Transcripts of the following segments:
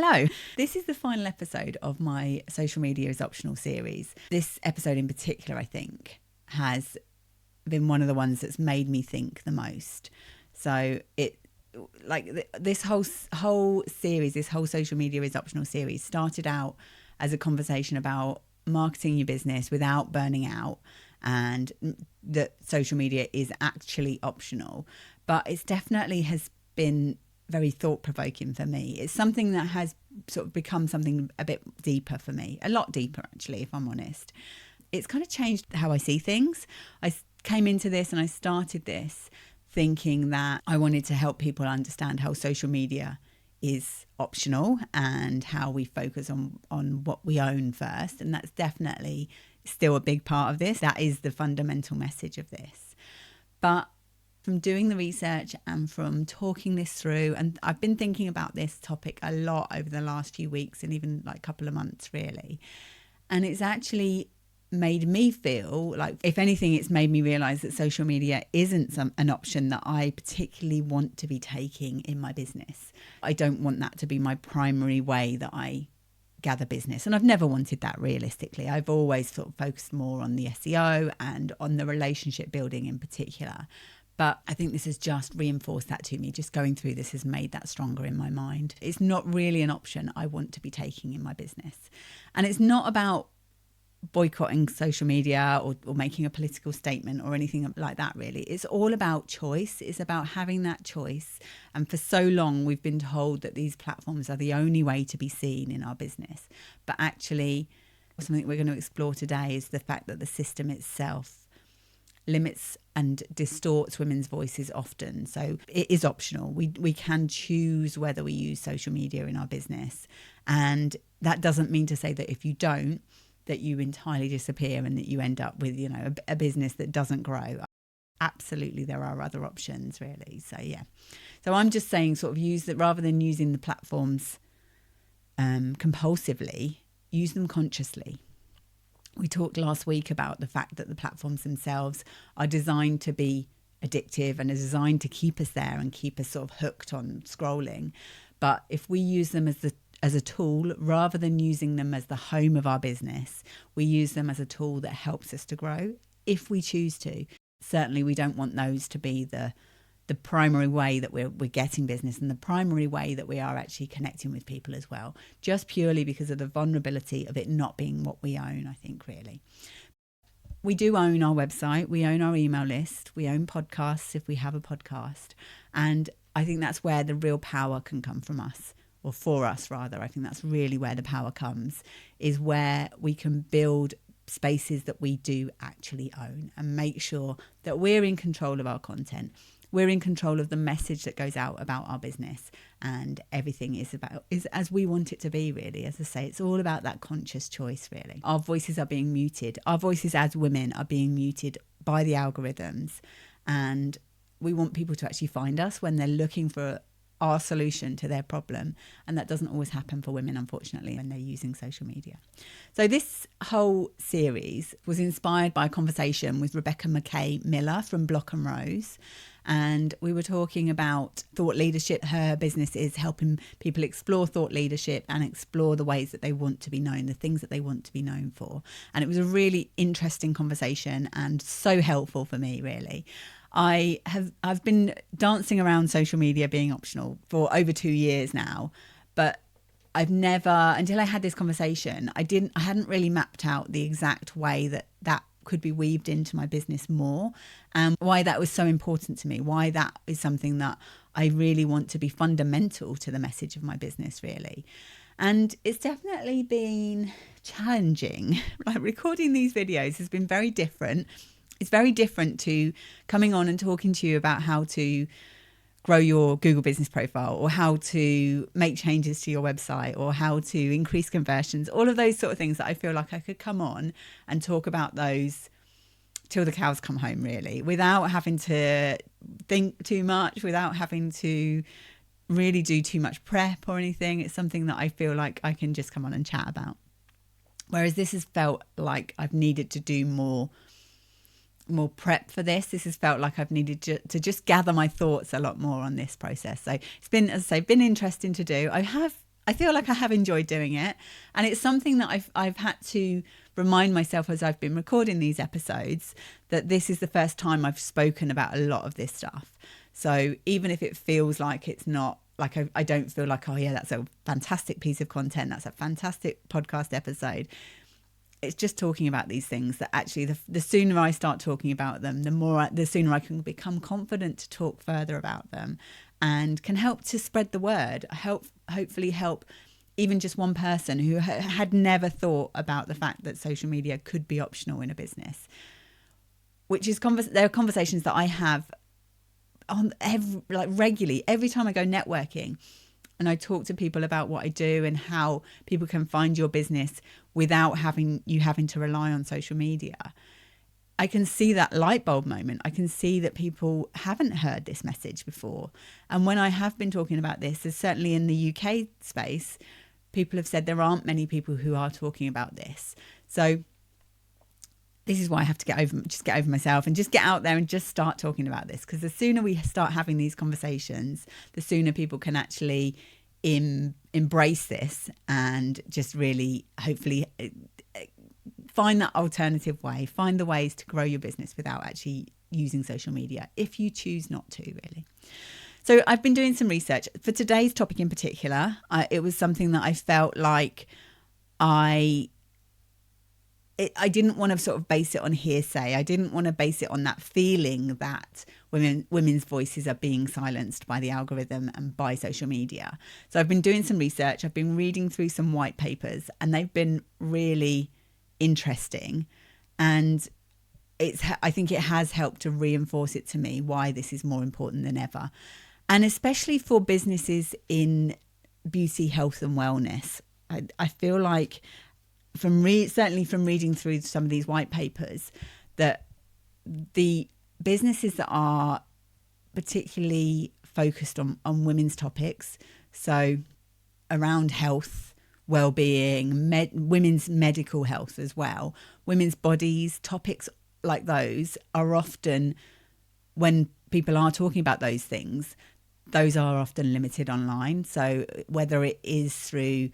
Hello. This is the final episode of my Social Media is Optional series. This episode in particular, I think, has been one of the ones that's made me think the most. So this whole series, this whole Social Media is Optional series started out as a conversation about marketing your business without burning out, and that social media is actually optional. But it's definitely has been very thought-provoking for me. It's something that has sort of become something a bit deeper for me, a lot deeper actually, if I'm honest. It's kind of changed how I see things. I came into this and I started this thinking that I wanted to help people understand how social media is optional and how we focus on what we own first. And that's definitely still a big part of this. That is the fundamental message of this. But from doing the research and from talking this through, and I've been thinking about this topic a lot over the last few weeks and even like a couple of months really. And it's actually made me feel like, if anything, it's made me realise that social media isn't an option that I particularly want to be taking in my business. I don't want that to be my primary way that I gather business. And I've never wanted that realistically. I've always sort of focused more on the SEO and on the relationship building in particular. But I think this has just reinforced that to me. Just going through this has made that stronger in my mind. It's not really an option I want to be taking in my business. And it's not about boycotting social media or making a political statement or anything like that, really. It's all about choice. It's about having that choice. And for so long, we've been told that these platforms are the only way to be seen in our business. But actually, something we're going to explore today is the fact that the system itself limits and distorts women's voices often. So it is optional. We can choose whether we use social media in our business. And that doesn't mean to say that if you don't, that you entirely disappear and that you end up with, a business that doesn't grow. Absolutely, there are other options, really. So, yeah. So I'm just saying sort of use that rather than using the platforms compulsively, use them consciously. We talked last week about the fact that the platforms themselves are designed to be addictive and are designed to keep us there and keep us sort of hooked on scrolling. But if we use them as a tool, rather than using them as the home of our business, we use them as a tool that helps us to grow if we choose to. Certainly, we don't want those to be the primary way that we're getting business and the primary way that we are actually connecting with people as well, just purely because of the vulnerability of it not being what we own, I think, really. We do own our website, we own our email list, we own podcasts if we have a podcast. And I think that's where the real power can come from us, or for us rather. I think that's really where the power comes, is where we can build spaces that we do actually own and make sure that we're in control of our content. We're in control of the message that goes out about our business, and everything is as we want it to be, really. As I say, it's all about that conscious choice, really. Our voices are being muted. Our voices as women are being muted by the algorithms, and we want people to actually find us when they're looking for our solution to their problem. And that doesn't always happen for women, unfortunately, when they're using social media. So this whole series was inspired by a conversation with Rebecca McKay-Miller from Block and Rose. And we were talking about thought leadership. Her business is helping people explore thought leadership and explore the ways that they want to be known, the things that they want to be known for. And it was a really interesting conversation and so helpful for me, really. I've been dancing around social media being optional for over 2 years now, but I've never, until I had this conversation, I hadn't really mapped out the exact way that could be weaved into my business more, and why that was so important to me, why that is something that I really want to be fundamental to the message of my business, really. And it's definitely been challenging. Like, recording these videos has been very different. It's very different to coming on and talking to you about how to grow your Google business profile, or how to make changes to your website, or how to increase conversions, all of those sort of things that I feel like I could come on and talk about those till the cows come home, really, without having to think too much, without having to really do too much prep or anything. It's something that I feel like I can just come on and chat about. Whereas this has felt like I've needed to do more prep for this. This has felt like I've needed to just gather my thoughts a lot more on this process. So it's been, as I say, been interesting to do. I have I feel like I have enjoyed doing it. And it's something that I've had to remind myself as I've been recording these episodes, that this is the first time I've spoken about a lot of this stuff. So even if it feels like it's not, like I don't feel like, oh yeah, that's a fantastic piece of content, that's a fantastic podcast episode. It's just talking about these things that actually the sooner I start talking about them, the sooner I can become confident to talk further about them, and can help to spread the word, hopefully help even just one person who had never thought about the fact that social media could be optional in a business, which is there are conversations that I have on regularly every time I go networking and I talk to people about what I do and how people can find your business without having to rely on social media. I can see that light bulb moment. I can see that people haven't heard this message before. And when I have been talking about this, there's certainly in the UK space, people have said there aren't many people who are talking about this. So this is why I have to get over myself and just get out there and just start talking about this. Because the sooner we start having these conversations, the sooner people can actually embrace this and just really, hopefully, find that alternative way, find the ways to grow your business without actually using social media, if you choose not to, really. So I've been doing some research for today's topic in particular. It was something that I felt like I didn't want to sort of base it on hearsay. I didn't want to base it on that feeling that women's voices are being silenced by the algorithm and by social media. So I've been doing some research. I've been reading through some white papers, and they've been really interesting. And I think it has helped to reinforce it to me why this is more important than ever. And especially for businesses in beauty, health and wellness. I feel like certainly from reading through some of these white papers, that the businesses that are particularly focused on women's topics, so around health, wellbeing, women's medical health as well, women's bodies, topics like those are often, when people are talking about those things, those are often limited online. So whether it is through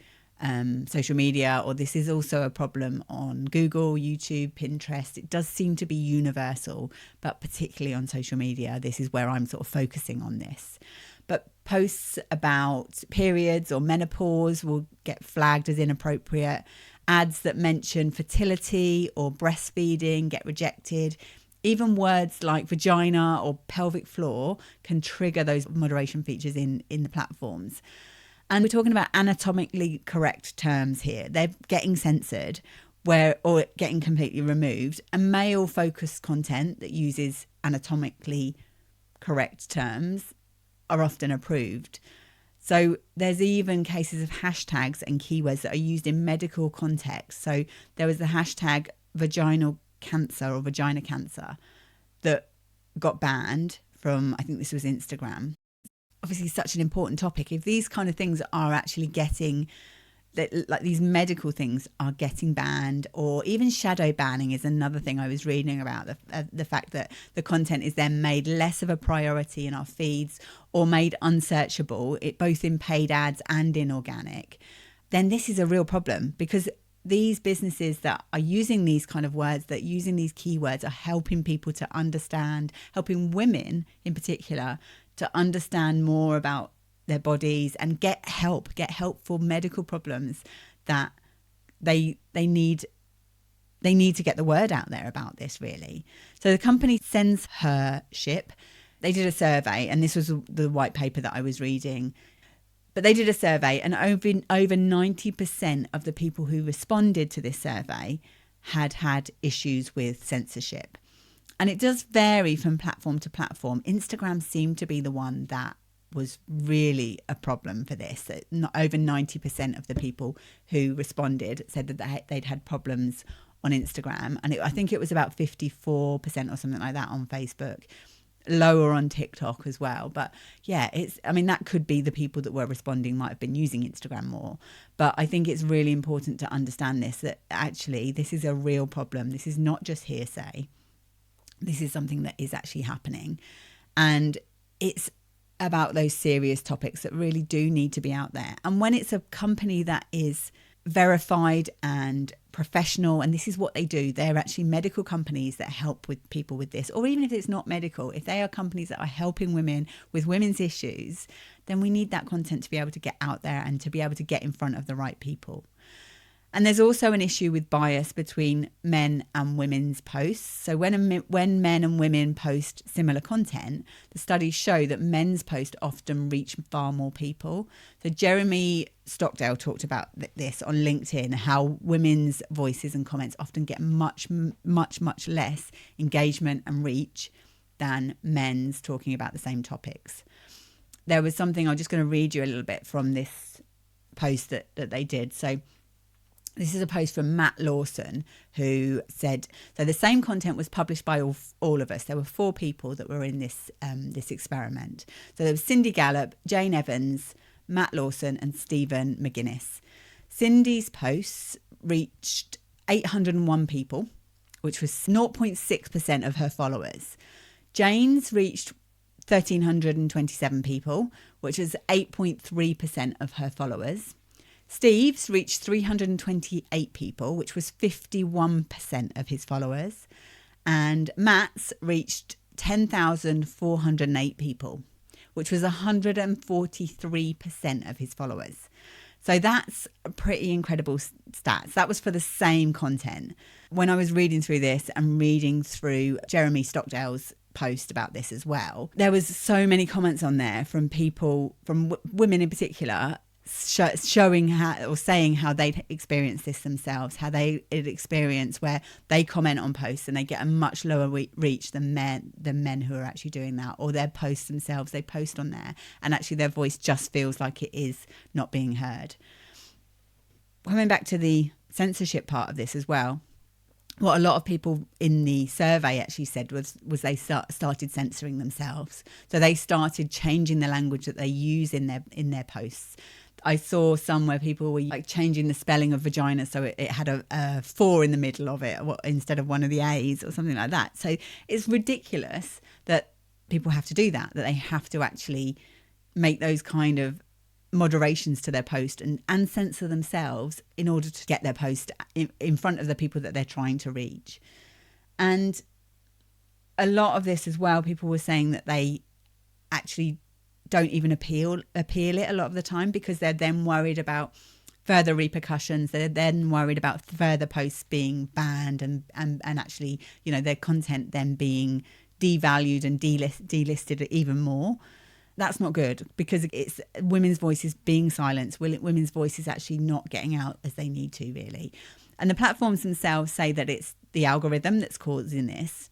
social media, or this is also a problem on Google, YouTube, Pinterest, it does seem to be universal, but particularly on social media, this is where I'm sort of focusing on this. But posts about periods or menopause will get flagged as inappropriate. Ads that mention fertility or breastfeeding get rejected. Even words like vagina or pelvic floor can trigger those moderation features in the platforms. And we're talking about anatomically correct terms here. They're getting censored or getting completely removed. And male-focused content that uses anatomically correct terms are often approved. So there's even cases of hashtags and keywords that are used in medical context. So there was the hashtag vaginal cancer or vagina cancer that got banned from, I think this was Instagram. Obviously such an important topic. If these kind of things are actually getting, like these medical things are getting banned, or even shadow banning is another thing I was reading about, the fact that the content is then made less of a priority in our feeds or made unsearchable, both in paid ads and in organic, then this is a real problem, because these businesses that are using these kind of words, that using these keywords, are helping people to understand, helping women in particular to understand more about their bodies and get help for medical problems that they need to get the word out there about this, really. So the company Censorship, they did a survey, and this was the white paper that I was reading, but they did a survey, and over 90% of the people who responded to this survey had issues with censorship. And it does vary from platform to platform. Instagram seemed to be the one that was really a problem for this. Over 90% of the people who responded said that they'd had problems on Instagram. And I think it was about 54% or something like that on Facebook. Lower on TikTok as well. But yeah, that could be the people that were responding might have been using Instagram more. But I think it's really important to understand this, that actually this is a real problem. This is not just hearsay. This is something that is actually happening. And it's about those serious topics that really do need to be out there. And when it's a company that is verified and professional, and this is what they do, they're actually medical companies that help with people with this, or even if it's not medical, if they are companies that are helping women with women's issues, then we need that content to be able to get out there and to be able to get in front of the right people. And there's also an issue with bias between men and women's posts. So when men and women post similar content, the studies show that men's posts often reach far more people. So Jeremy Stockdale talked about this on LinkedIn, how women's voices and comments often get much less engagement and reach than men's talking about the same topics. There was something, I'm just going to read you a little bit from this post that they did. So this is a post from Matt Lawson, who said, so the same content was published by all of us. There were 4 people that were in this experiment. So there was Cindy Gallop, Jane Evans, Matt Lawson and Stephen McGuinness. Cindy's posts reached 801 people, which was 0.6% of her followers. Jane's reached 1,327 people, which was 8.3% of her followers. Steve's reached 328 people, which was 51% of his followers. And Matt's reached 10,408 people, which was 143% of his followers. So that's a pretty incredible stats. That was for the same content. When I was reading through this and reading through Jeremy Stockdale's post about this as well, there was so many comments on there from people, from women in particular, showing how, or saying how they'd experienced this themselves, how they had experienced where they comment on posts and they get a much lower reach than men who are actually doing that, or their posts themselves, they post on there and actually their voice just feels like it is not being heard. Coming back to the censorship part of this as well, what a lot of people in the survey actually said was they started censoring themselves. So they started changing the language that they use in their posts. I saw some where people were like changing the spelling of vagina so it had a 4 in the middle of it instead of one of the A's or something like that. So it's ridiculous that people have to do that they have to actually make those kind of moderations to their post and censor themselves in order to get their post in front of the people that they're trying to reach. And a lot of this as well, people were saying that they actually don't even appeal it a lot of the time because they're then worried about further repercussions. They're then worried about further posts being banned and actually, you know, their content then being devalued and delisted even more. That's not good because it's women's voices being silenced, women's voices actually not getting out as they need to, really. And the platforms themselves say that it's the algorithm that's causing this.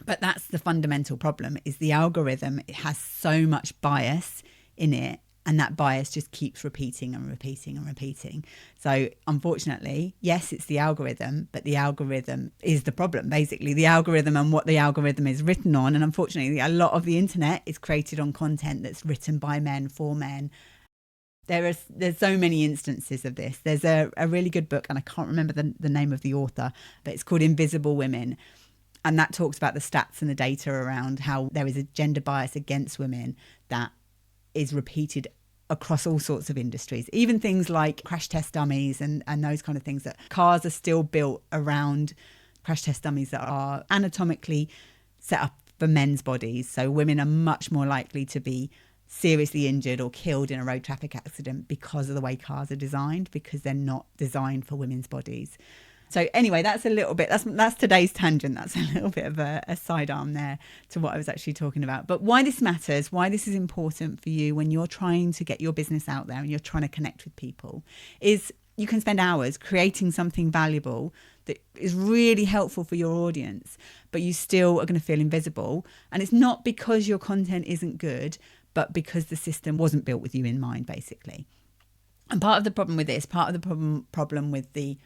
But that's the fundamental problem, is the algorithm, it has so much bias in it, and that bias just keeps repeating and repeating and repeating. So unfortunately, yes, it's the algorithm, but the algorithm is the problem, basically. The algorithm and what the algorithm is written on. And unfortunately, a lot of the internet is created on content that's written by men for men. There's so many instances of this. There's a really good book, and I can't remember the name of the author, but it's called Invisible Women. And that talks about the stats and the data around how there is a gender bias against women that is repeated across all sorts of industries, even things like crash test dummies and those kind of things. That cars are still built around crash test dummies that are anatomically set up for men's bodies. So women are much more likely to be seriously injured or killed in a road traffic accident because of the way cars are designed, because they're not designed for women's bodies. So anyway, that's a little bit, that's today's tangent. That's a little bit of a sidearm there to what I was actually talking about. But why this matters, why this is important for you when you're trying to get your business out there and you're trying to connect with people, is you can spend hours creating something valuable that is really helpful for your audience, but you still are going to feel invisible. And it's not because your content isn't good, but because the system wasn't built with you in mind, basically. And part of the problem with this, part of the problem with the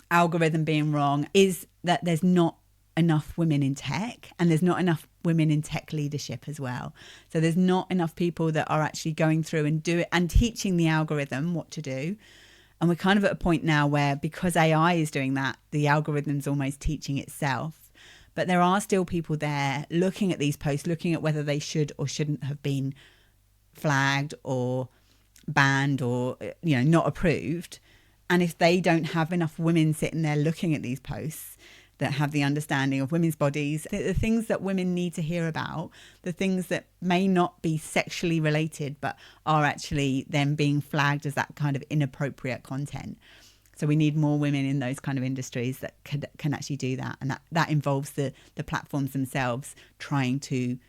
algorithm being wrong, is that there's not enough women in tech, and there's not enough women in tech leadership as well. So there's not enough people that are actually going through and do it and teaching the algorithm what to do. And we're kind of at a point now where, because AI is doing that, the algorithm's almost teaching itself. But there are still people there looking at these posts, looking at whether they should or shouldn't have been flagged or banned or, not approved. And if they don't have enough women sitting there looking at these posts that have the understanding of women's bodies, the things that women need to hear about, the things that may not be sexually related, but are actually them being flagged as that kind of inappropriate content. So we need more women in those kind of industries that can actually do that. And that involves the platforms themselves trying to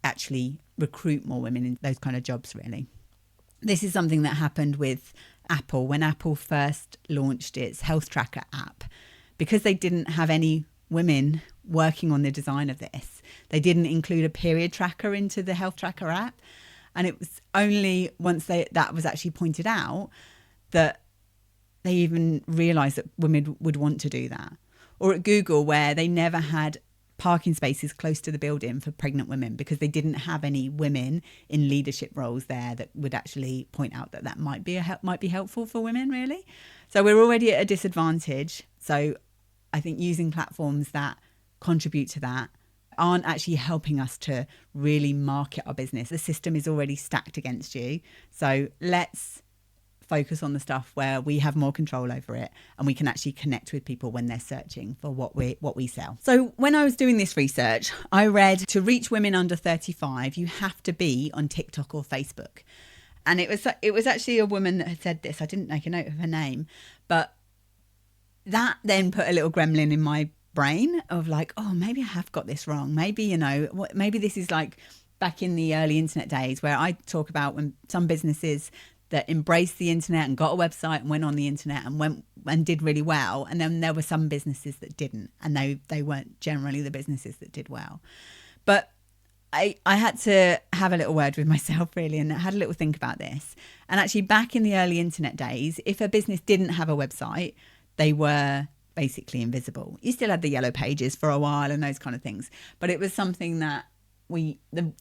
actually recruit more women in those kind of jobs, really. This is something that happened with Apple when Apple first launched its health tracker app. Because they didn't have any women working on the design of this, they didn't include a period tracker into the health tracker app. And it was only once that was actually pointed out that they even realised that women would want to do that. Or at Google, where they never had parking spaces close to the building for pregnant women because they didn't have any women in leadership roles there that would actually point out that might be helpful for women, really. So we're already at a disadvantage. So I think using platforms that contribute to that aren't actually helping us to really market our business. The system is already stacked against you. So let's focus on the stuff where we have more control over it and we can actually connect with people when they're searching for what we sell. So when I was doing this research, I read to reach women under 35, you have to be on TikTok or Facebook. And it was actually a woman that had said this. I didn't make a note of her name, but that then put a little gremlin in my brain of like, oh, maybe I have got this wrong. Maybe, maybe this is like back in the early internet days where I talk about when some businesses that embraced the internet and got a website and went on the internet and went and did really well. And then there were some businesses that didn't, and they weren't generally the businesses that did well. But I had to have a little word with myself, really, and I had a little think about this. And actually, back in the early internet days, if a business didn't have a website, they were basically invisible. You still had the yellow pages for a while and those kind of things, but it was something that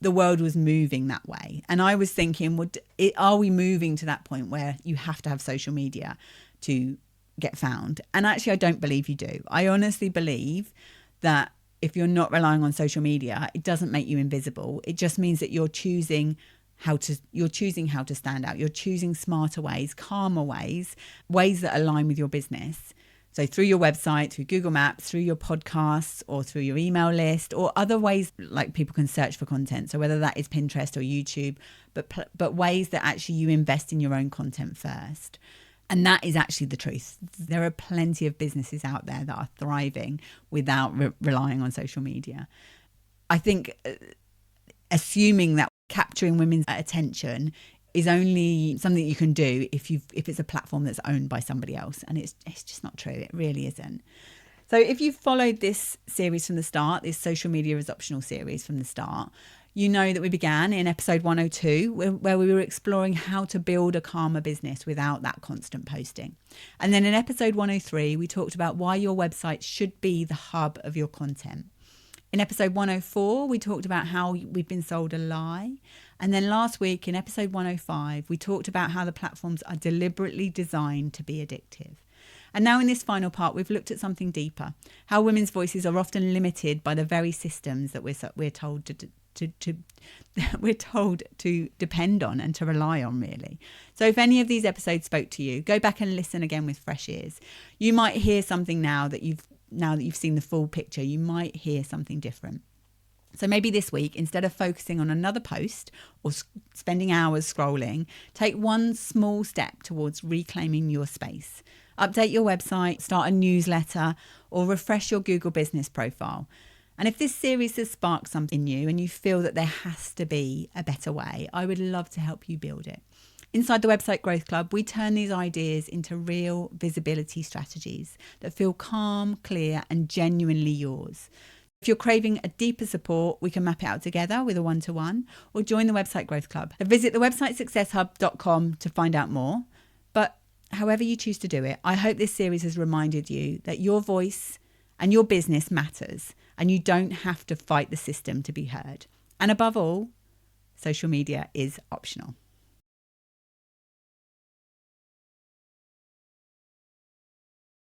the world was moving that way. And I was thinking, are we moving to that point where you have to have social media to get found? And actually, I don't believe you do. I honestly believe that if you're not relying on social media, it doesn't make you invisible. It just means that you're choosing how to stand out. You're choosing smarter ways, calmer ways that align with your business. So through your website, through Google Maps, through your podcasts, or through your email list, or other ways like people can search for content. So whether that is Pinterest or YouTube, but ways that actually you invest in your own content first. And that is actually the truth. There are plenty of businesses out there that are thriving without relying on social media. I think assuming that capturing women's attention is only something you can do if it's a platform that's owned by somebody else. And it's just not true. It really isn't. So if you've followed this series from the start, this social media is optional series from the start, you know that we began in episode 102 where we were exploring how to build a calmer business without that constant posting. And then in episode 103, we talked about why your website should be the hub of your content. In episode 104, we talked about how we've been sold a lie. And then last week in episode 105, we talked about how the platforms are deliberately designed to be addictive. And now in this final part, we've looked at something deeper, how women's voices are often limited by the very systems that we're told to depend on and to rely on, really. So if any of these episodes spoke to you, go back and listen again with fresh ears. You might hear something now that you've seen the full picture, you might hear something different. So maybe this week, instead of focusing on another post or spending hours scrolling, take one small step towards reclaiming your space. Update your website, start a newsletter, or refresh your Google business profile. And if this series has sparked something in you and you feel that there has to be a better way, I would love to help you build it. Inside the Website Growth Club, we turn these ideas into real visibility strategies that feel calm, clear, and genuinely yours. If you're craving a deeper support, we can map it out together with a one-to-one, or join the Website Growth Club. Visit thewebsitesuccesshub.com to find out more. But however you choose to do it, I hope this series has reminded you that your voice and your business matters, and you don't have to fight the system to be heard. And above all, social media is optional.